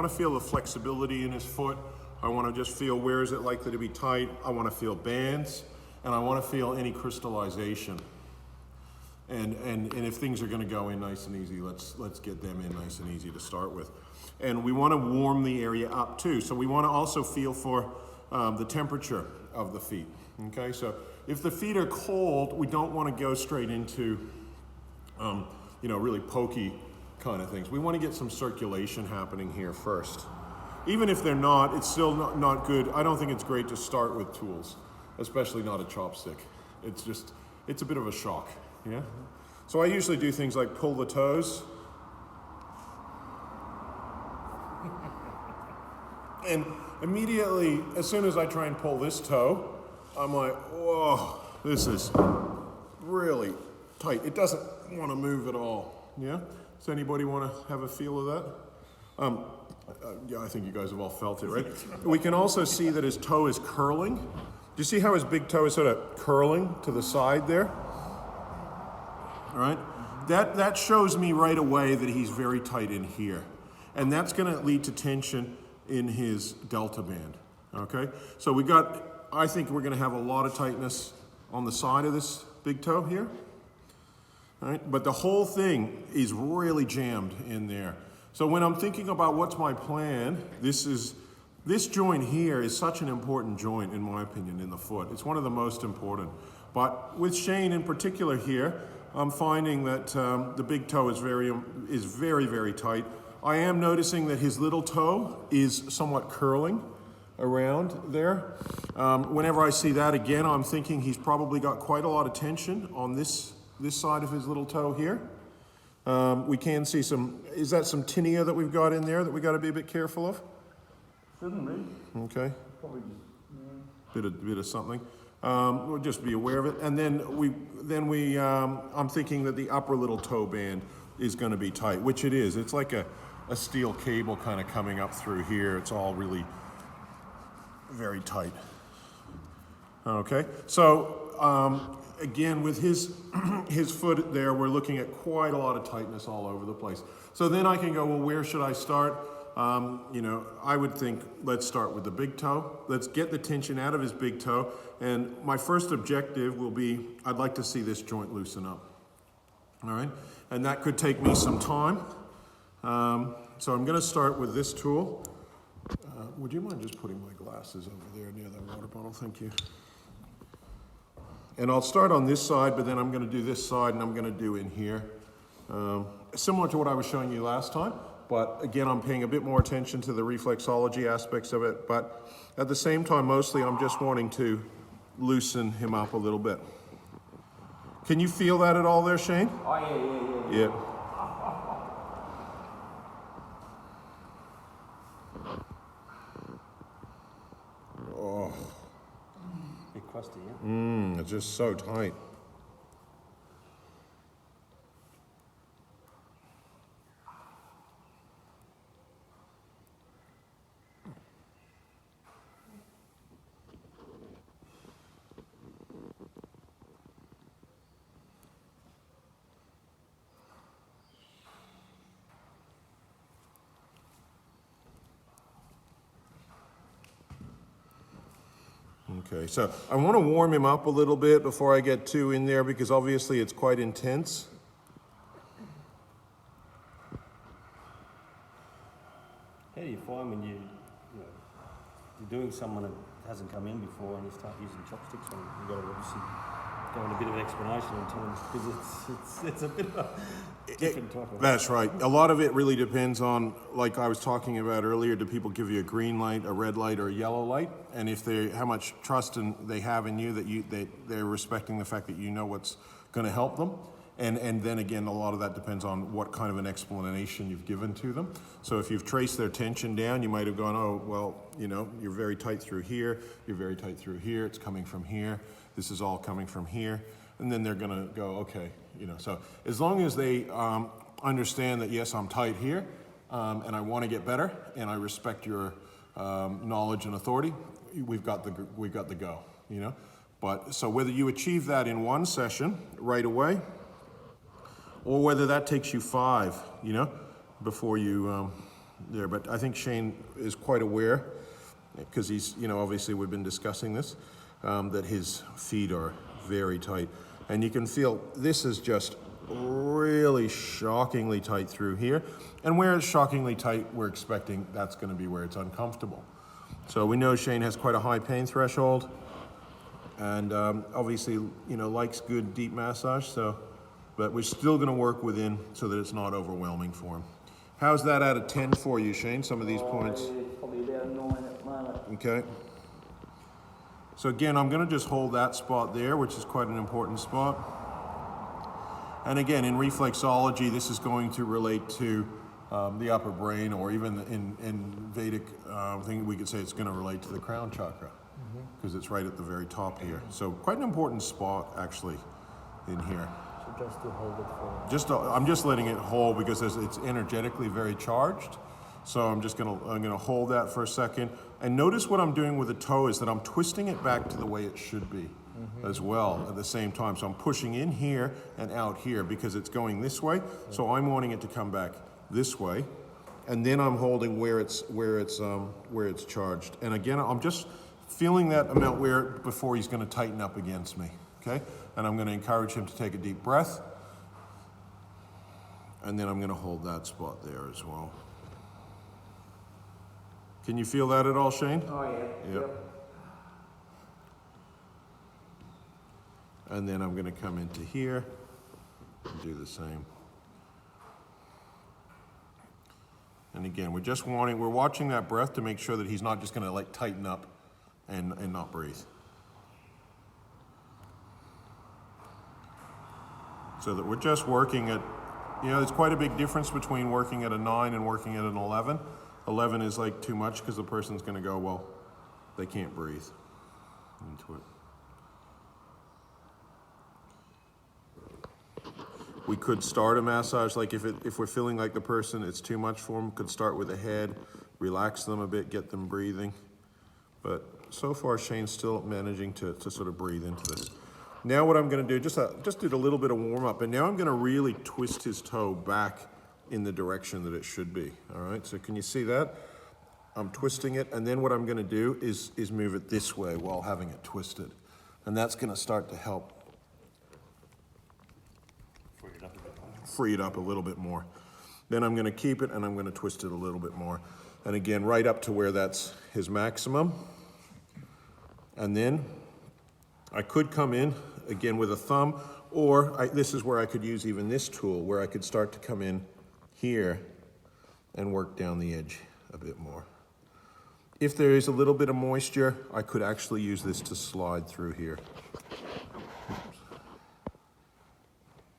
want to feel the flexibility in his foot. I want to just feel where is it likely to be tight. I want to feel bands, and I want to feel any crystallization. And if things are going to go in nice and easy, let's get them in nice and easy to start with. And we want to warm the area up too. So we want to also feel for the temperature of the feet. Okay, so if the feet are cold, we don't want to go straight into really pokey kind of things. We want to get some circulation happening here first. Even if they're not, it's still not good. I don't think it's great to start with tools, especially not a chopstick. It's a bit of a shock, yeah? So I usually do things like pull the toes. And immediately, as soon as I try and pull this toe, I'm like, whoa, this is really tight. It doesn't want to move at all, yeah? Does anybody want to have a feel of that? Yeah, I think you guys have all felt it, right? We can also see that his toe is curling. Do you see how his big toe is sort of curling to the side there? All right? That shows me right away that he's very tight in here. And that's going to lead to tension in his delta band, okay? So I think we're going to have a lot of tightness on the side of this big toe here. All right? But the whole thing is really jammed in there. So when I'm thinking about what's my plan, this joint here is such an important joint, in my opinion, in the foot. It's one of the most important. But with Shane in particular here, I'm finding that the big toe is very, very tight. I am noticing that his little toe is somewhat curling around there. Whenever I see that again, I'm thinking he's probably got quite a lot of tension on this side of his little toe here. We can see is that some tinea that we've got in there that we got to be a bit careful of? Shouldn't be. Okay. Probably just, Bit of something. We'll just be aware of it. And then I'm thinking that the upper little toe band is going to be tight, which it is. It's like a steel cable kind of coming up through here. It's all really very tight. Okay. So again, with his foot there, we're looking at quite a lot of tightness all over the place. So then I can go, well, where should I start? I would think, let's start with the big toe. Let's get the tension out of his big toe. And my first objective will be, I'd like to see this joint loosen up. All right? And that could take me some time. So I'm going to start with this tool. Would you mind just putting my glasses over there near that water bottle? Thank you. And I'll start on this side, but then I'm going to do this side, and I'm going to do in here. Similar to what I was showing you last time, but again, I'm paying a bit more attention to the reflexology aspects of it, but at the same time, mostly I'm just wanting to loosen him up a little bit. Can you feel that at all there, Shane? Oh, yeah. Yeah. Oh. Bit crusty, yeah? It's just so tight. Okay, so I want to warm him up a little bit before I get too in there because obviously it's quite intense. How do you find when you're doing someone that hasn't come in before and you start using chopsticks and you've got to obviously go on a bit of explanation and tell them because it's a bit of a different type of... That's right. A lot of it really depends on, like I was talking about earlier, do people give you a green light, a red light, or a yellow light? And if how much trust they have in you that they're respecting the fact that you know what's going to help them. And then again, a lot of that depends on what kind of an explanation you've given to them. So if you've traced their tension down, you might have gone, oh, well, you're very tight through here, you're very tight through here, it's coming from here, this is all coming from here. And then they're gonna go, okay, so as long as they understand that, yes, I'm tight here, and I wanna get better, and I respect your knowledge and authority, we've got the go, But so whether you achieve that in one session right away, or whether that takes you 5, before you there. But I think Shane is quite aware, because he's, you know, obviously we've been discussing this, that his feet are very tight. And you can feel this is just really shockingly tight through here. And where it's shockingly tight, we're expecting that's going to be where it's uncomfortable. So we know Shane has quite a high pain threshold, and obviously, you know, likes good deep massage. So, but we're still going to work within so that it's not overwhelming for him. How's that out of 10 for you, Shane? Some of these points. Probably about 9 at the moment. Okay. So again, I'm going to just hold that spot there, which is quite an important spot. And again, in reflexology, this is going to relate to the upper brain, or even in Vedic thing, we could say it's going to relate to the crown chakra, because it's right at the very top here. So quite an important spot, actually, in here. So just to hold it for... I'm just letting it hold because it's energetically very charged. So I'm gonna hold that for a second. And notice what I'm doing with the toe is that I'm twisting it back to the way it should be as well at the same time. So I'm pushing in here and out here because it's going this way. So I'm wanting it to come back this way. And then I'm holding where it's charged. And again, I'm just feeling that amount before he's gonna tighten up against me, okay? And I'm gonna encourage him to take a deep breath. And then I'm gonna hold that spot there as well. Can you feel that at all, Shane? Oh, yeah. Yep. And then I'm going to come into here and do the same. And again, we're watching that breath to make sure that he's not just going to like tighten up and not breathe. So that we're just working at, you know, there's quite a big difference between working at a 9 and working at an 11. 11 is like too much because the person's going to go, well, they can't breathe into it. We could start a massage, like if we're feeling like the person, it's too much for them, could start with the head, relax them a bit, get them breathing. But so far, Shane's still managing to sort of breathe into this. Now what I'm going to do, just did a little bit of warm up, and now I'm going to really twist his toe back in the direction that it should be. All right, so can you see that? I'm twisting it, and then what I'm going to do is move it this way while having it twisted, and that's going to start to help free it up a little bit more. Then I'm going to keep it, and I'm going to twist it a little bit more, and again right up to where that's his maximum. And then I could come in again with a thumb, or this is where I could use even this tool, where I could start to come in here and work down the edge a bit more. If there is a little bit of moisture, I could actually use this to slide through here.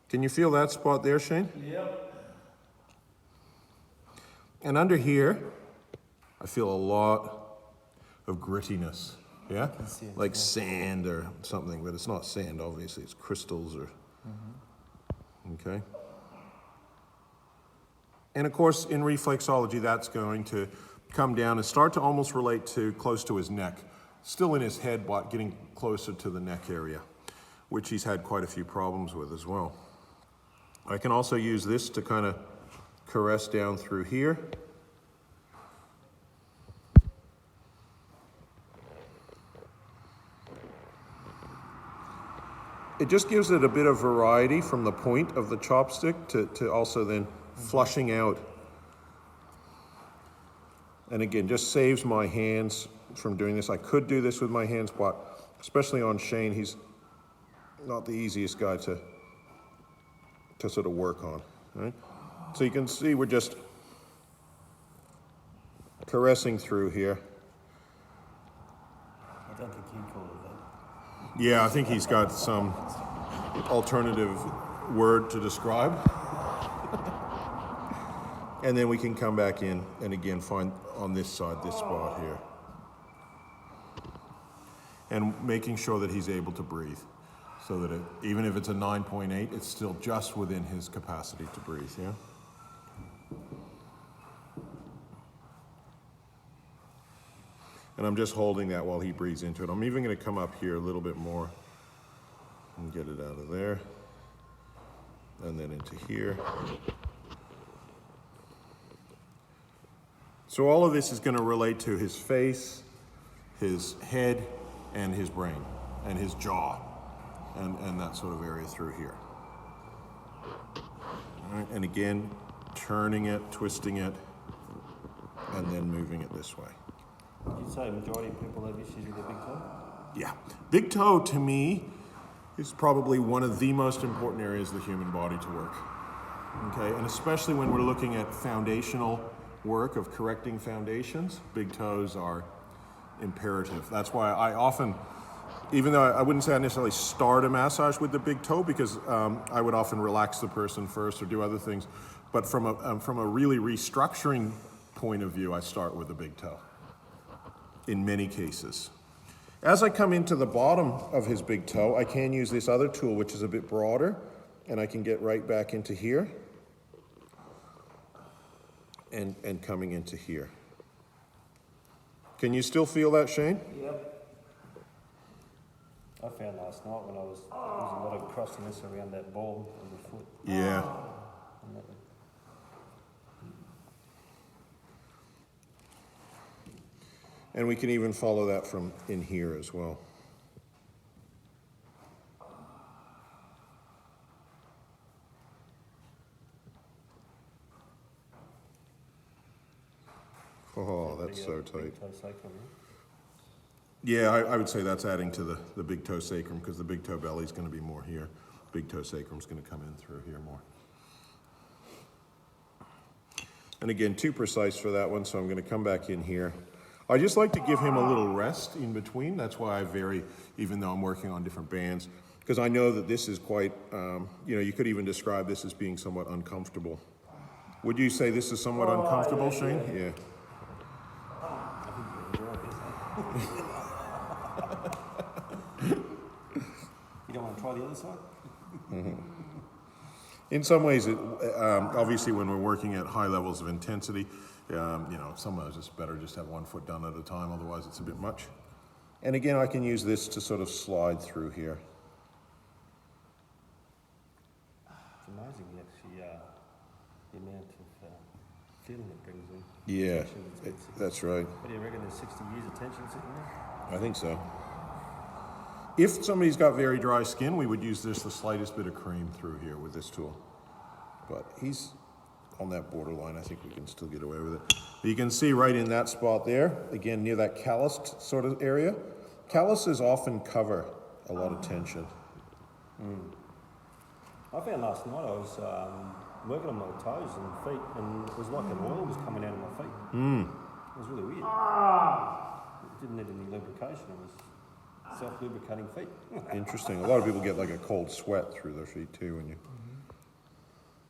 Can you feel that spot there, Shane? Yep. And under here, I feel a lot of grittiness, yeah? Like sand or something, but it's not sand, obviously, it's crystals or, okay? And of course, in reflexology, that's going to come down and start to almost relate to close to his neck. Still in his head, but getting closer to the neck area, which he's had quite a few problems with as well. I can also use this to kind of caress down through here. It just gives it a bit of variety from the point of the chopstick to also then flushing out. And again, just saves my hands from doing this. I could do this with my hands, but especially on Shane, he's not the easiest guy to sort of work on, right? So you can see we're just caressing through here. I don't think he'd call it that. Yeah, I think he's got some alternative word to describe. And then we can come back in and again find on this side, this spot here. And making sure that he's able to breathe so that even if it's a 9.8, it's still just within his capacity to breathe, yeah? And I'm just holding that while he breathes into it. I'm even gonna come up here a little bit more and get it out of there. And then into here. So all of this is going to relate to his face, his head, and his brain, and his jaw, and that sort of area through here. All right, and again, turning it, twisting it, and then moving it this way. You'd say a majority of people have issues with their big toe? Yeah. Big toe, to me, is probably one of the most important areas of the human body to work. Okay, and especially when we're looking at foundational work of correcting foundations, big toes are imperative. That's why I often, even though I wouldn't say I necessarily start a massage with the big toe, because I would often relax the person first or do other things, but from a really restructuring point of view, I start with the big toe in many cases. As I come into the bottom of his big toe, I can use this other tool, which is a bit broader, and I can get right back into here and coming into here. Can you still feel that, Shane? Yep. I found last night when I was using a lot of crustiness around that ball of the foot. Yeah. And that, And we can even follow that from in here as well. Oh, that's so tight. big toe sacrum, Yeah, I would say that's adding to the big toe sacrum, because the big toe belly is going to be more here. Big toe sacrum is going to come in through here more. And again, too precise for that one, so I'm going to come back in here. I just like to give him a little rest in between. That's why I vary, even though I'm working on different bands, because I know that this is quite, you could even describe this as being somewhat uncomfortable. Would you say this is somewhat uncomfortable, Shane? Yeah. You don't want to try the other side? In some ways, obviously, when we're working at high levels of intensity, sometimes it's better just have one foot done at a time, otherwise it's a bit much. And again, I can use this to sort of slide through here. It's amazing actually the amount of feeling it brings in. Yeah, Tension that's right. What do you reckon, there's 60 years of tension sitting there? I think so. If somebody's got very dry skin, we would use the slightest bit of cream through here with this tool. But he's on that borderline. I think we can still get away with it. But you can see right in that spot there, again, near that calloused sort of area. Calluses often cover a lot of tension. I found last night I was working on my toes and feet, and it was like an oil was coming out of my feet. It was really weird. It didn't need any lubrication. It was self-lubricating feet. Interesting. A lot of people get like a cold sweat through their feet too when you...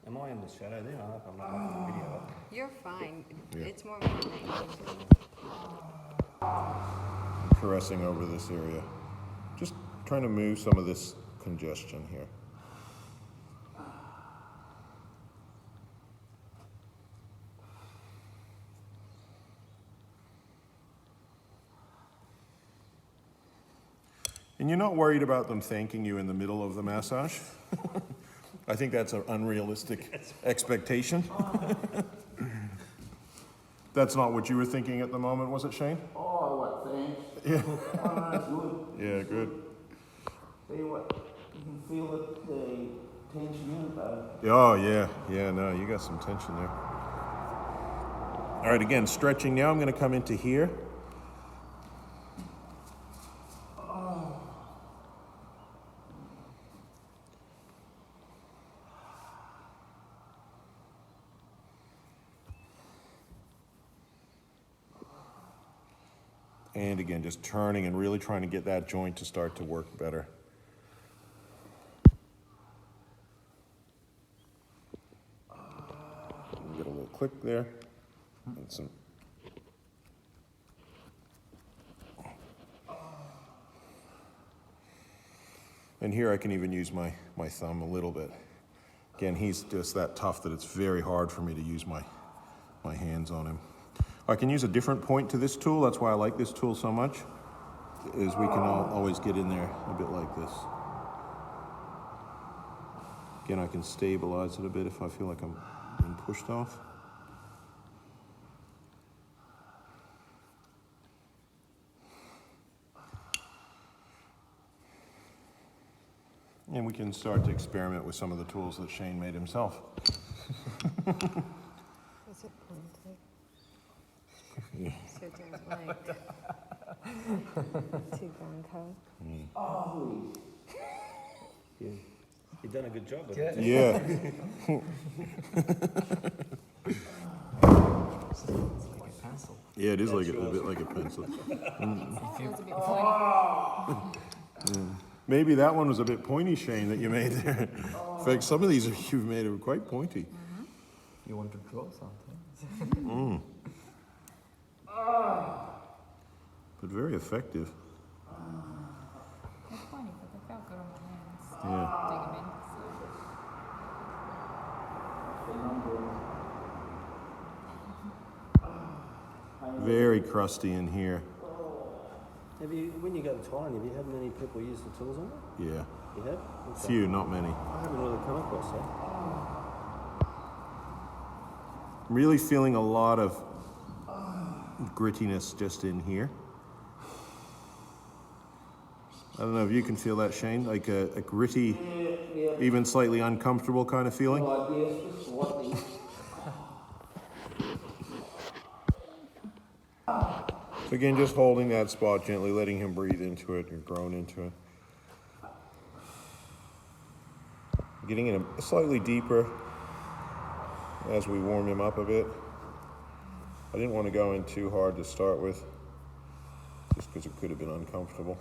Am I in the shadow then? I hope I'm not on the video. You're fine. Yeah. It's more of a thing. caressing over this area. Just trying to move some of this congestion here. And you're not worried about them thanking you in the middle of the massage? I think that's an unrealistic expectation. That's not what you were thinking at the moment, was it, Shane? Oh, what, thanks? Yeah. Oh, that's good. Yeah, good. Tell you what, you can feel the tension in it, though. Oh, yeah. Yeah, no, you got some tension there. All right, again, stretching now. I'm going to come into here. And again, just turning and really trying to get that joint to start to work better. Get a little click there. And some. And here I can even use my thumb a little bit. Again, he's just that tough that it's very hard for me to use my hands on him. I can use a different point to this tool. That's why I like this tool so much, is we can always get in there a bit like this. Again, I can stabilize it a bit if I feel like I'm being pushed off. And we can start to experiment with some of the tools that Shane made himself. Is it pointed? Yeah. So don't like too gonko. Oh, Yeah. You've done a good job of Yeah. it. Yeah. It's like a pencil. Yeah, it is like a bit like a pencil. If you, Feels a bit pointy. Maybe that one was a bit pointy, Shane, that you made there. In fact, some of these you've made are quite pointy. you want to draw something. But very effective. They're funny, but they felt good on my hands. Yeah. Dig 'em in. Very crusty in here. Have you, when you go to Thailand, have you had many people use the tools on it? Yeah. You have? Okay. Few, not many. I haven't really come across that. Really feeling a lot of grittiness just in here. I don't know if you can feel that, Shane, like a gritty, even slightly uncomfortable kind of feeling. no idea, it's just slightly. So again, just holding that spot gently, letting him breathe into it or groan into it. Getting in a slightly deeper as we warm him up a bit. I didn't want to go in too hard to start with, just because it could have been uncomfortable.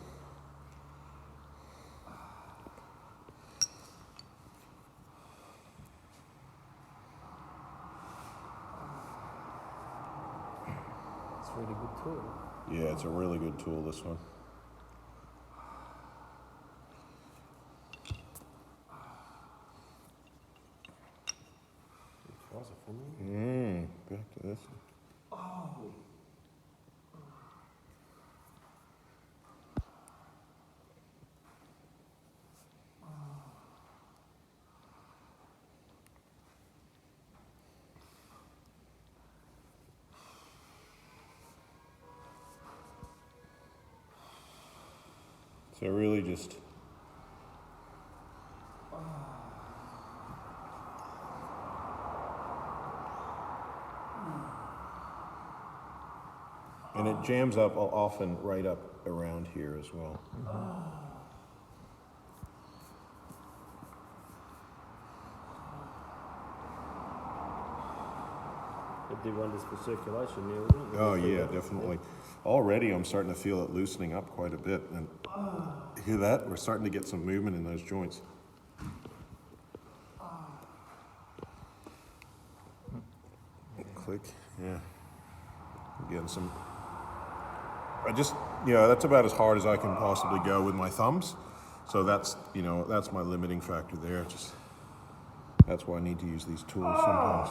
It's a really good tool. Yeah, it's a really good tool, this one. Twice it for me. Back to this. So really just and it jams up often right up around here as well. It'd do wonders for circulation, yeah, wouldn't it? Oh yeah, definitely. Already I'm starting to feel it loosening up quite a bit, and you hear that? We're starting to get some movement in those joints. Click, yeah. Getting some. That's about as hard as I can possibly go with my thumbs. So that's my limiting factor there. That's why I need to use these tools sometimes.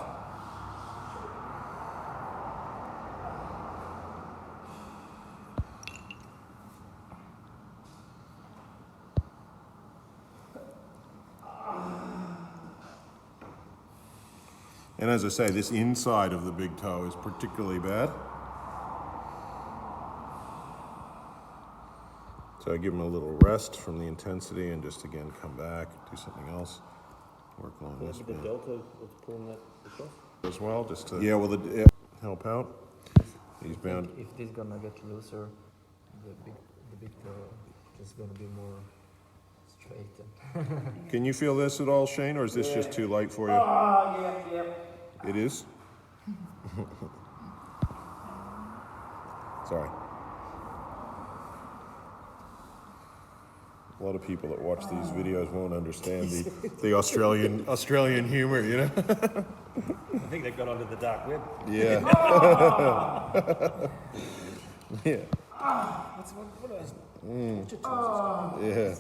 And as I say, this inside of the big toe is particularly bad. So I give him a little rest from the intensity and just again come back, do something else, work along this The bit delta was pulling that across. as well, just to help out. He's bound. If this gonna get looser, the big toe is gonna be more straight. Can you feel this at all, Shane, or is this just too light for you? Yeah. It is? Sorry. A lot of people that watch these videos won't understand the Australian humor, you know? I think they got onto the dark web. Yeah. Yeah. What are those? Yeah.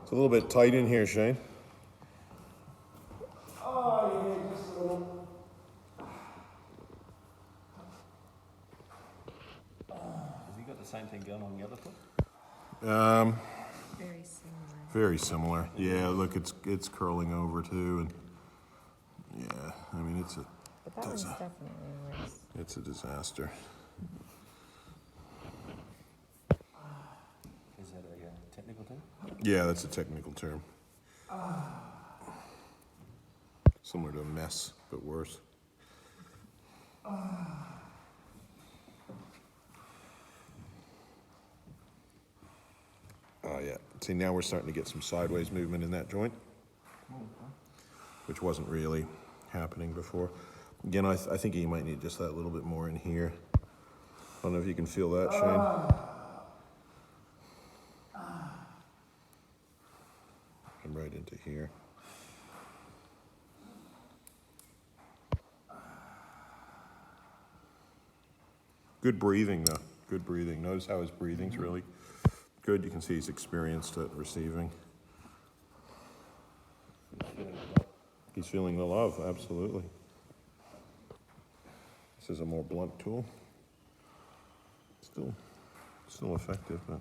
It's a little bit tight in here, Shane. Oh, yeah, just a little. Has he got the same thing going on the other foot? Very similar. Very similar. Yeah, look, it's curling over too, and yeah, I mean But that one's definitely worse. it's a disaster. Yeah, that's a technical term. Similar to a mess, but worse. Oh yeah, see now we're starting to get some sideways movement in that joint, which wasn't really happening before. Again, I think you might need just that little bit more in here. I don't know if you can feel that, Shane. Come right into here. Good breathing though, good breathing. Notice how his breathing's really good. You can see he's experienced at receiving. He's feeling the love, absolutely. This is a more blunt tool. Still effective, but.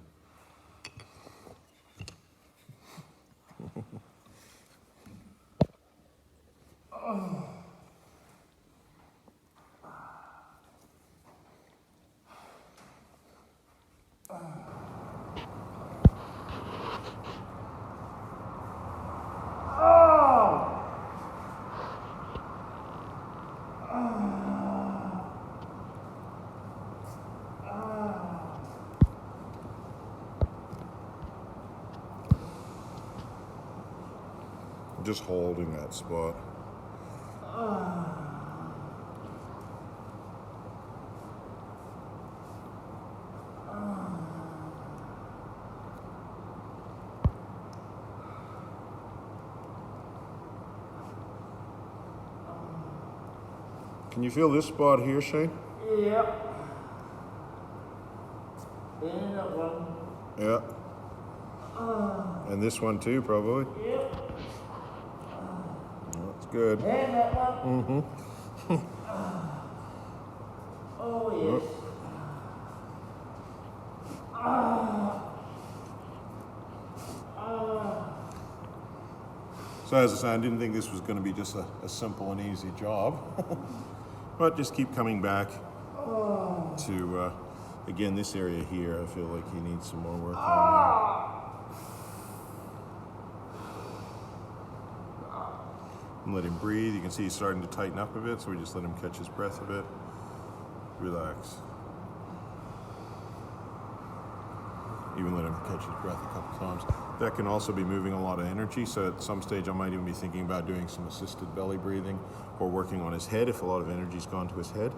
Just holding that spot. Can you feel this spot here, Shane? Yep. And that one. Yeah. And this one too, probably. Yep. That's good. And that one. Oh, yes. So as I said, I didn't think this was going to be just a simple and easy job. But just keep coming back to, again, this area here, I feel like he needs some more work on. And let him breathe. You can see he's starting to tighten up a bit, so we just let him catch his breath a bit. Relax. Even let him catch his breath a couple times. That can also be moving a lot of energy, so at some stage I might even be thinking about doing some assisted belly breathing or working on his head if a lot of energy's gone to his head.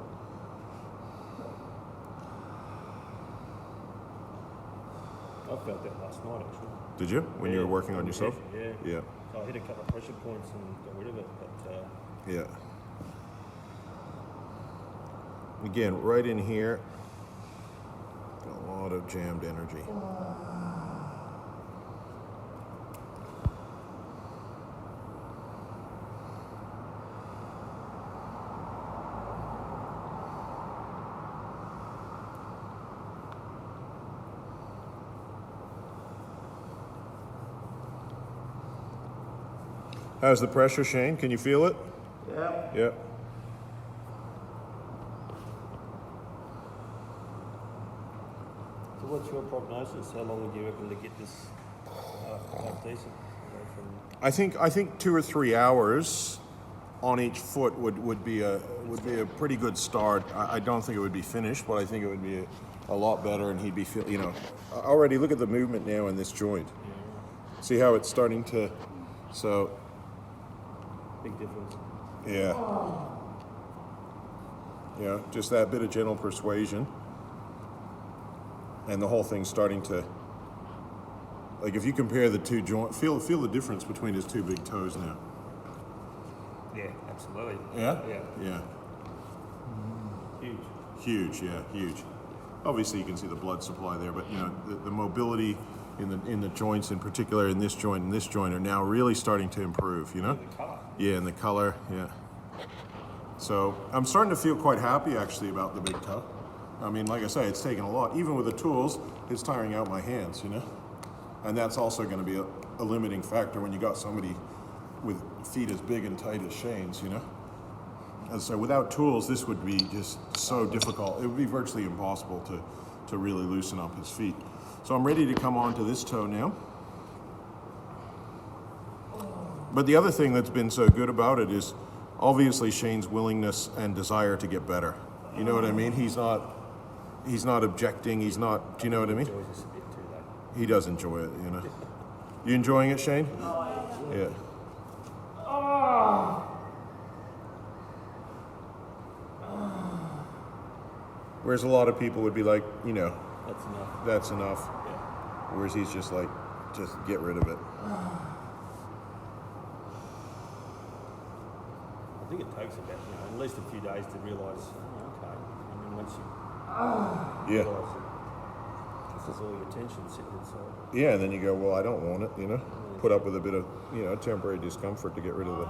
I felt that last night actually. Did you? When you were working on the yourself? head, yeah. Yeah. So I hit a couple of pressure points and got rid of it, but Yeah. Again, right in here, got a lot of jammed energy. How's the pressure, Shane? Can you feel it? Yep. Yeah. so what's your prognosis? How long would you reckon to get this half decent? I think 2 or 3 hours on each foot would be a pretty good start. I don't think it would be finished, but I think it would be a lot better, and he'd be already look at the movement now in this joint. Yeah. See how it's starting to, so Big difference. yeah, yeah, just that bit of gentle persuasion, and the whole thing's starting to. Like if you compare the two joints, feel the difference between his two big toes now. Yeah, absolutely. Yeah? Yeah. Yeah. Huge. Huge, yeah, huge. Obviously you can see the blood supply there, but the mobility in the joints, in particular in this joint and this joint, are now really starting to improve, The colour. Yeah, and the color, yeah. So I'm starting to feel quite happy actually about the big toe. I mean, like I say, it's taken a lot. Even with the tools, it's tiring out my hands, And that's also going to be a limiting factor when you got somebody with feet as big and tight as Shane's, And so without tools, this would be just so difficult. It would be virtually impossible to really loosen up his feet. So I'm ready to come on to this toe now. But the other thing that's been so good about it is obviously Shane's willingness and desire to get better. You know what I mean? He's not objecting. He's not. Do you know what I mean? Enjoys this a bit too, though. He does enjoy it. You know. You enjoying it, Shane? Yeah. Whereas a lot of people would be like, you know, That's enough. that's enough. Yeah. Whereas he's just like, just get rid of it. I think it takes about, at least a few days to realise, okay. And then once you Yeah. realise that this is all your tension sitting inside. Yeah, and then you go, well, I don't want it, you know. Put up with a bit of, temporary discomfort to get rid of it.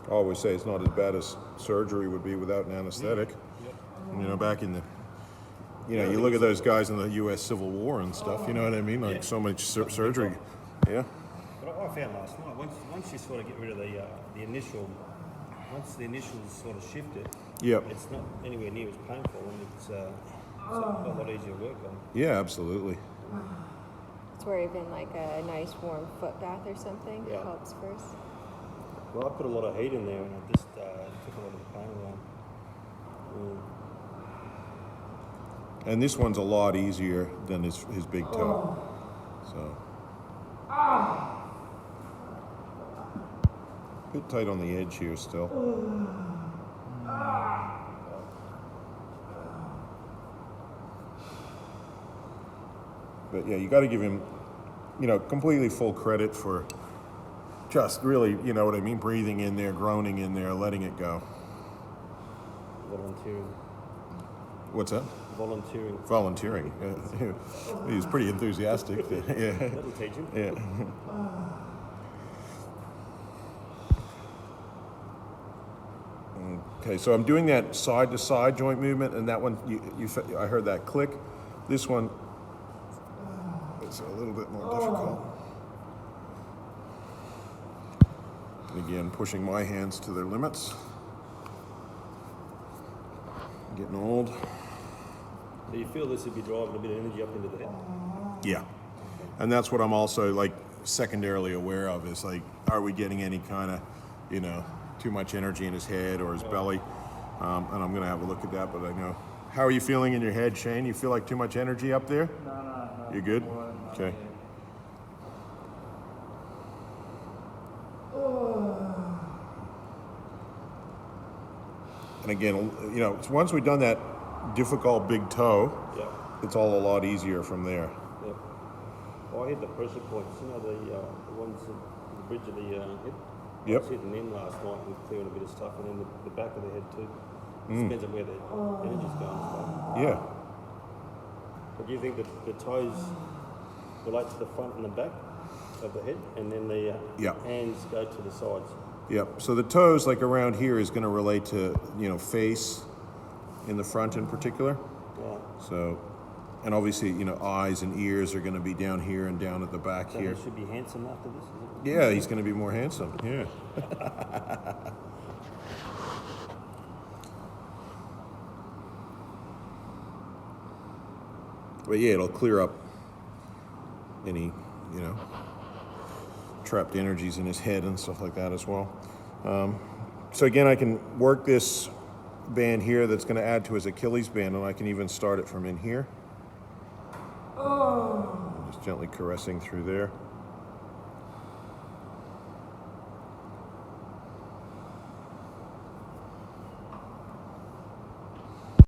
I always say it's not as bad as surgery would be without an anesthetic. Back in the, you look at those guys in the U.S. Civil War and stuff, you know what I mean? Like so much surgery. Yeah. But I found last night, once you sort of get rid of the initial, once the initials sort of shifted, Yep. it's not anywhere near as painful, and it's a lot easier to work on. Yeah, absolutely. It's where even like a nice warm foot bath or something Yeah. helps first. Well, I put a lot of heat in there, and it just took a lot of the pain away. And this one's a lot easier than his big toe. So. Bit tight on the edge here still. But yeah, you got to give him, completely full credit for just really, you know what I mean, breathing in there, groaning in there, letting it go. Volunteering. What's that? Volunteering. Volunteering. He's pretty enthusiastic. Yeah. That'll teach him. Yeah. Okay, so I'm doing that side to side joint movement, and that one, I heard that click. This one, it's a little bit more difficult. And again, pushing my hands to their limits. Getting old. Do you feel this would be driving a bit of energy up into the head? Yeah. And that's what I'm also like secondarily aware of is like, are we getting any kind of, too much energy in his head or his belly? And I'm going to have a look at that, but I know. How are you feeling in your head, Shane? You feel like too much energy up there? No. You good? Okay. And again, once we've done that difficult big toe, Yeah. it's all a lot easier from there. Yep. Oh, I hit the pressure points, the ones at the bridge of the hip. Yep. I was hitting them last night and clearing a bit of stuff, and then the back of the head too. Depends on where the energy's going. So. Yeah. But do you think that the toes relate to the front and the back of the head, and then the Yeah. hands go to the sides? Yep. So the toes, like around here, is going to relate to, face in the front in particular. Right. So, and obviously, eyes and ears are going to be down here and down at the back So here. he should be handsome after this, is it? Yeah, he's going to be more handsome. Yeah. But yeah, it'll clear up any, trapped energies in his head and stuff like that as well. So again, I can work this band here that's going to add to his Achilles band, and I can even start it from in here. Just gently caressing through there.